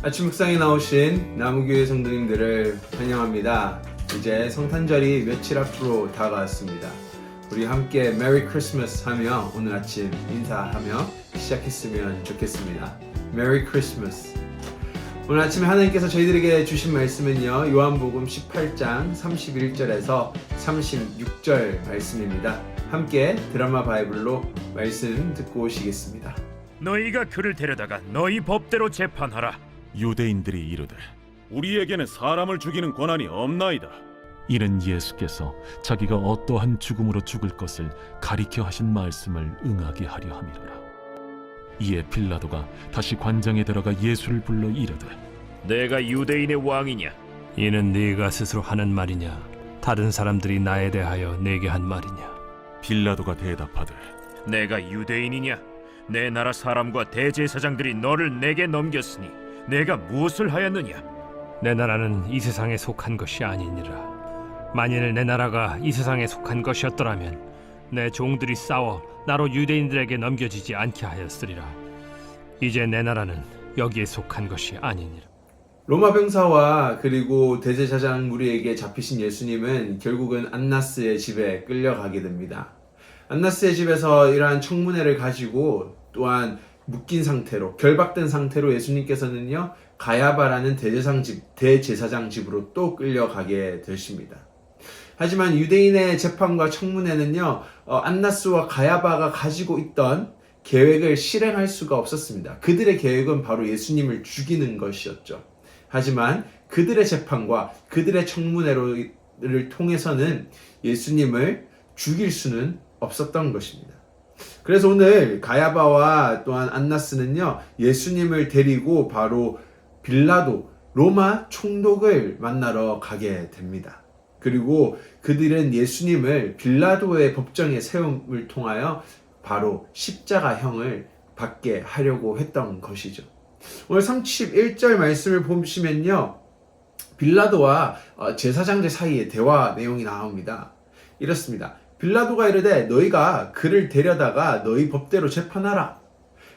아침 묵상에 나오신 나무교회 성도님들을 환영합니다. 이제 성탄절이 며칠 앞으로 다가왔습니다. 우리 함께 메리 크리스마스 하며 오늘 아침 인사하며 시작했으면 좋겠습니다. 메리 크리스마스. 오늘 아침에 하나님께서 저희들에게 주신 말씀은요, 요한복음 18장 31절에서 36절 말씀입니다. 함께 드라마 바이블로 말씀 듣고 오시겠습니다. 너희가 그를 데려다가 너희 법대로 재판하라. 유대인들이 이르되 우리에게는 사람을 죽이는 권한이 없나이다. 이는 예수께서 자기가 어떠한 죽음으로 죽을 것을 가리켜 하신 말씀을 응하게 하려 함이로라. 이에 빌라도가 다시 관장에 들어가 예수를 불러 이르되 내가 유대인의 왕이냐? 이는 네가 스스로 하는 말이냐? 다른 사람들이 나에 대하여 내게 한 말이냐? 빌라도가 대답하되 내가 유대인이냐? 내 나라 사람과 대제사장들이 너를 내게 넘겼으니 내가 무엇을 하였느냐? 내 나라는 이 세상에 속한 것이 아니니라. 만일 내 나라가 이 세상에 속한 것이었더라면 내 종들이 싸워 나로 유대인들에게 넘겨지지 않게 하였으리라. 이제 내 나라는 여기에 속한 것이 아니니라. 로마 병사와 그리고 대제사장 무리에게 잡히신 예수님은 결국은 안나스의 집에 끌려가게 됩니다. 안나스의 집에서 이러한 청문회를 가지고 또한 묶인 상태로, 결박된 상태로 예수님께서는요, 가야바라는 대제사장 집으로 또 끌려가게 되십니다. 하지만 유대인의 재판과 청문회는요, 안나스와 가야바가 가지고 있던 계획을 실행할 수가 없었습니다. 그들의 계획은 바로 예수님을 죽이는 것이었죠. 하지만 그들의 재판과 그들의 청문회를 통해서는 예수님을 죽일 수는 없었던 것입니다. 그래서 오늘 가야바와 또한 안나스는요, 예수님을 데리고 바로 빌라도 로마 총독을 만나러 가게 됩니다. 그리고 그들은 예수님을 빌라도의 법정에 세움을 통하여 바로 십자가형을 받게 하려고 했던 것이죠. 오늘 31절 말씀을 보시면요, 빌라도와 제사장들 사이의 대화 내용이 나옵니다. 이렇습니다. 빌라도가 이르되 너희가 그를 데려다가 너희 법대로 재판하라.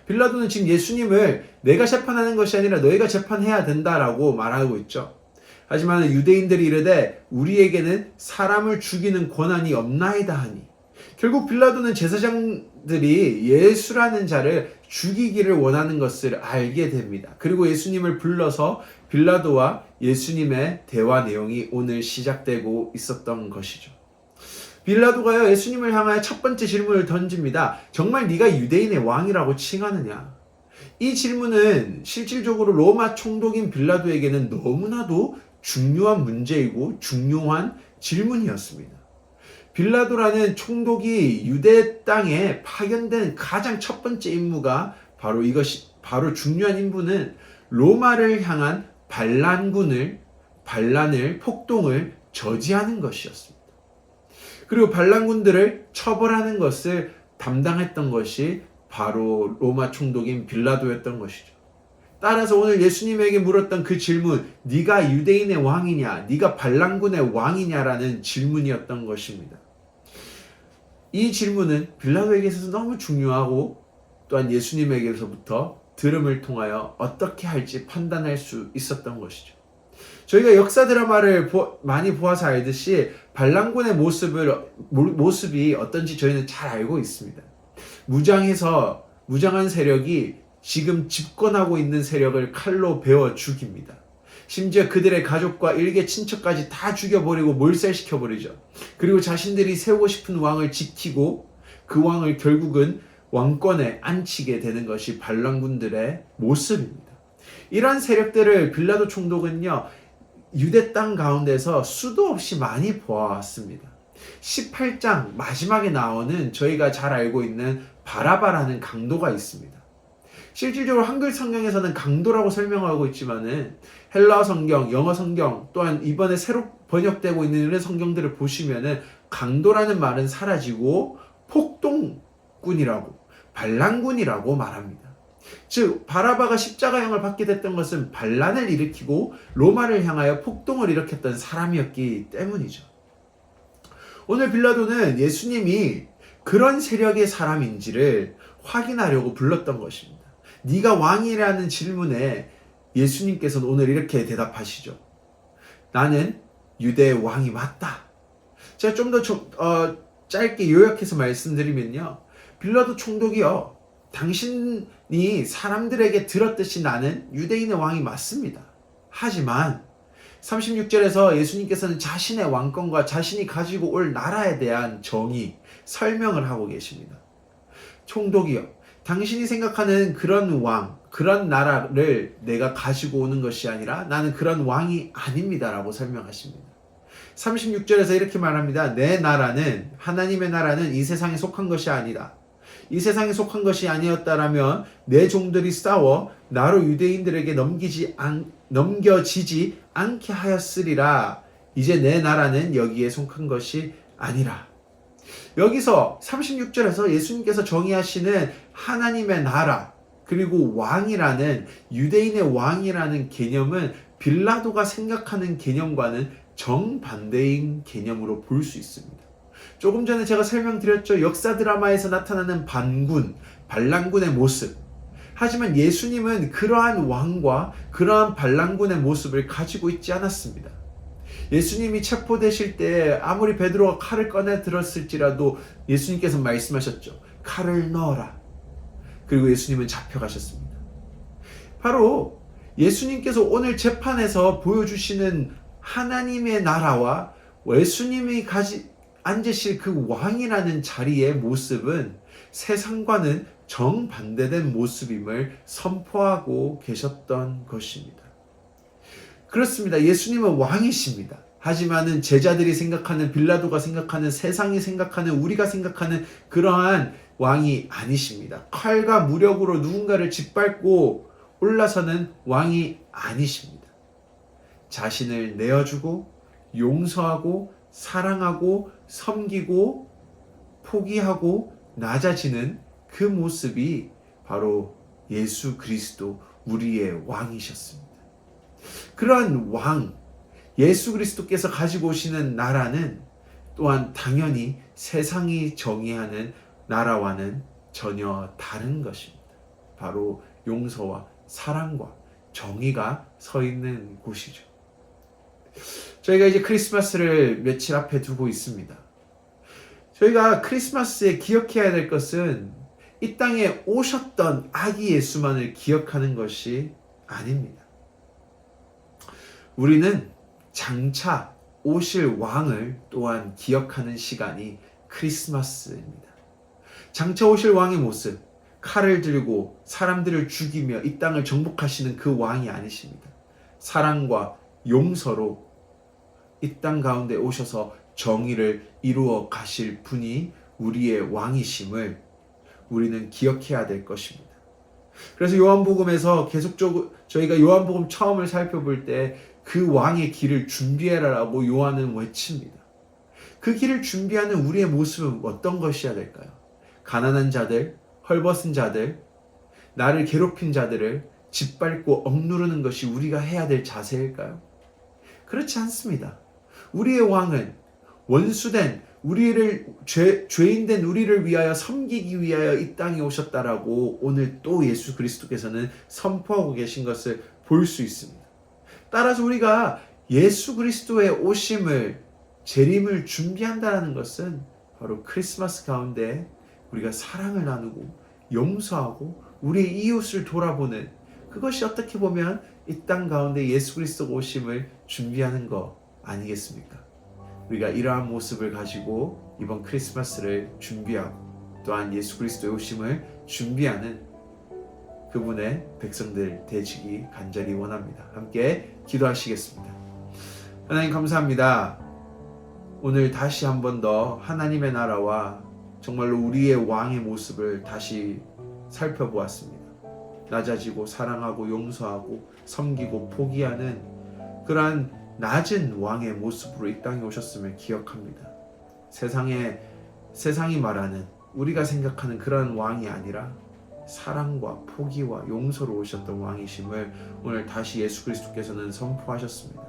빌라도는 지금 예수님을 내가 재판하는 것이 아니라 너희가 재판해야 된다라고 말하고 있죠. 하지만 유대인들이 이르되 우리에게는 사람을 죽이는 권한이 없나이다 하니, 결국 빌라도는 제사장들이 예수라는 자를 죽이기를 원하는 것을 알게 됩니다. 그리고 예수님을 불러서 빌라도와 예수님의 대화 내용이 오늘 시작되고 있었던 것이죠. 빌라도가요, 예수님을 향하여 첫 번째 질문을 던집니다. 정말 네가 유대인의 왕이라고 칭하느냐? 이 질문은 실질적으로 로마 총독인 빌라도에게는 너무나도 중요한 문제이고 중요한 질문이었습니다. 빌라도라는 총독이 유대 땅에 파견된 가장 첫 번째 임무가 바로 중요한 임무는 로마를 향한 반란을 폭동을 저지하는 것이었습니다. 그리고 반란군들을 처벌하는 것을 담당했던 것이 바로 로마 총독인 빌라도였던 것이죠. 따라서 오늘 예수님에게 물었던 그 질문, 네가 유대인의 왕이냐, 네가 반란군의 왕이냐라는 질문이었던 것입니다. 이 질문은 빌라도에게 있어서 너무 중요하고 또한 예수님에게서부터 들음을 통하여 어떻게 할지 판단할 수 있었던 것이죠. 저희가 역사 드라마를 많이 보아서 알듯이 반란군의 모습이 어떤지 저희는 잘 알고 있습니다. 무장한 세력이 지금 집권하고 있는 세력을 칼로 베어 죽입니다. 심지어 그들의 가족과 일개 친척까지 다 죽여버리고 몰살시켜버리죠. 그리고 자신들이 세우고 싶은 왕을 지키고 그 왕을 결국은 왕권에 앉히게 되는 것이 반란군들의 모습입니다. 이러한 세력들을 빌라도 총독은요, 유대 땅 가운데서 수도 없이 많이 보아왔습니다. 18장 마지막에 나오는 저희가 잘 알고 있는 바라바라는 강도가 있습니다. 실질적으로 한글 성경에서는 강도라고 설명하고 있지만은 헬라어 성경, 영어 성경, 또한 이번에 새로 번역되고 있는 이런 성경들을 보시면은 강도라는 말은 사라지고 폭동군이라고, 반란군이라고 말합니다. 즉 바라바가 십자가형을 받게 됐던 것은 반란을 일으키고 로마를 향하여 폭동을 일으켰던 사람이었기 때문이죠. 오늘 빌라도는 예수님이 그런 세력의 사람인지를 확인하려고 불렀던 것입니다. 네가 왕이라는 질문에 예수님께서는 오늘 이렇게 대답하시죠. 나는 유대의 왕이 맞다. 제가 좀 더 짧게 요약해서 말씀드리면요. 빌라도 총독이요. 당신이 사람들에게 들었듯이 나는 유대인의 왕이 맞습니다. 하지만 36절에서 예수님께서는 자신의 왕권과 자신이 가지고 올 나라에 대한 정의, 설명을 하고 계십니다. 총독이요. 당신이 생각하는 그런 왕, 그런 나라를 내가 가지고 오는 것이 아니라 나는 그런 왕이 아닙니다. 라고 설명하십니다. 36절에서 이렇게 말합니다. 내 나라는, 하나님의 나라는 이 세상에 속한 것이 아니다. 이 세상에 속한 것이 아니었다라면 내 종들이 싸워 나로 유대인들에게 넘겨지지 않게 하였으리라. 이제 내 나라는 여기에 속한 것이 아니라. 여기서 36절에서 예수님께서 정의하시는 하나님의 나라 그리고 왕이라는, 유대인의 왕이라는 개념은 빌라도가 생각하는 개념과는 정반대인 개념으로 볼 수 있습니다. 조금 전에 제가 설명드렸죠. 역사 드라마에서 나타나는 반란군의 모습. 하지만 예수님은 그러한 왕과 그러한 반란군의 모습을 가지고 있지 않았습니다. 예수님이 체포되실 때 아무리 베드로가 칼을 꺼내 들었을지라도 예수님께서 말씀하셨죠. 칼을 넣어라. 그리고 예수님은 잡혀가셨습니다. 바로 예수님께서 오늘 재판에서 보여주시는 하나님의 나라와 예수님이 앉으실 그 왕이라는 자리의 모습은 세상과는 정반대된 모습임을 선포하고 계셨던 것입니다. 그렇습니다. 예수님은 왕이십니다. 하지만은 제자들이 생각하는, 빌라도가 생각하는, 세상이 생각하는, 우리가 생각하는 그러한 왕이 아니십니다. 칼과 무력으로 누군가를 짓밟고 올라서는 왕이 아니십니다. 자신을 내어주고 용서하고 사랑하고 섬기고 포기하고 낮아지는 그 모습이 바로 예수 그리스도, 우리의 왕이셨습니다. 그러한 왕, 예수 그리스도께서 가지고 오시는 나라는 또한 당연히 세상이 정의하는 나라와는 전혀 다른 것입니다. 바로 용서와 사랑과 정의가 서 있는 곳이죠. 저희가 이제 크리스마스를 며칠 앞에 두고 있습니다. 저희가 크리스마스에 기억해야 될 것은 이 땅에 오셨던 아기 예수만을 기억하는 것이 아닙니다. 우리는 장차 오실 왕을 또한 기억하는 시간이 크리스마스입니다. 장차 오실 왕의 모습, 칼을 들고 사람들을 죽이며 이 땅을 정복하시는 그 왕이 아니십니다. 사랑과 용서로 이 땅 가운데 오셔서 정의를 이루어 가실 분이 우리의 왕이심을 우리는 기억해야 될 것입니다. 그래서 요한복음에서 계속적으로 저희가 요한복음 처음을 살펴볼 때 그 왕의 길을 준비해라라고 요한은 외칩니다. 그 길을 준비하는 우리의 모습은 어떤 것이어야 될까요? 가난한 자들, 헐벗은 자들, 나를 괴롭힌 자들을 짓밟고 억누르는 것이 우리가 해야 될 자세일까요? 그렇지 않습니다. 우리의 왕은 원수된 우리를 죄인된 우리를 위하여 섬기기 위하여 이 땅에 오셨다라고 오늘 또 예수 그리스도께서는 선포하고 계신 것을 볼 수 있습니다. 따라서 우리가 예수 그리스도의 오심을, 재림을 준비한다는 것은 바로 크리스마스 가운데 우리가 사랑을 나누고 용서하고 우리의 이웃을 돌아보는, 그것이 어떻게 보면 이 땅 가운데 예수 그리스도 오심을 준비하는 거 아니겠습니까? 우리가 이러한 모습을 가지고 이번 크리스마스를 준비하고 또한 예수 그리스도의 오심을 준비하는 그분의 백성들 되시기 간절히 원합니다. 함께 기도하시겠습니다. 하나님 감사합니다. 오늘 다시 한 번 더 하나님의 나라와 정말로 우리의 왕의 모습을 다시 살펴보았습니다. 낮아지고 사랑하고 용서하고 섬기고 포기하는 그러한 낮은 왕의 모습으로 이 땅에 오셨음을 기억합니다. 세상이 말하는, 우리가 생각하는 그런 왕이 아니라 사랑과 포기와 용서로 오셨던 왕이심을 오늘 다시 예수 그리스도께서는 선포하셨습니다.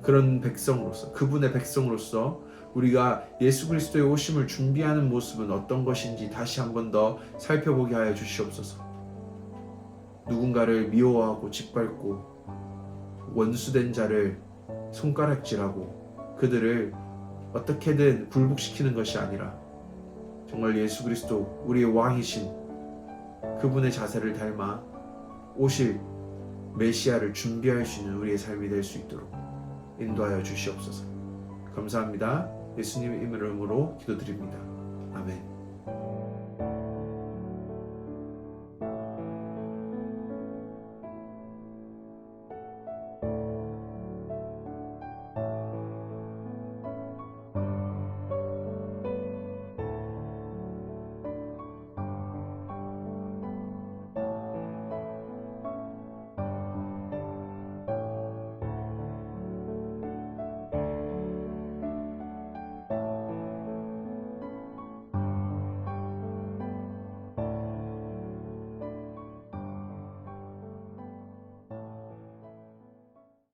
그런 백성으로서, 그분의 백성으로서 우리가 예수 그리스도의 오심을 준비하는 모습은 어떤 것인지 다시 한 번 더 살펴보게 하여 주시옵소서. 누군가를 미워하고 짓밟고 원수된 자를 손가락질하고 그들을 어떻게든 굴복시키는 것이 아니라 정말 예수 그리스도 우리의 왕이신 그분의 자세를 닮아 오실 메시아를 준비할 수 있는 우리의 삶이 될 수 있도록 인도하여 주시옵소서. 감사합니다. 예수님의 이름으로 기도드립니다. 아멘.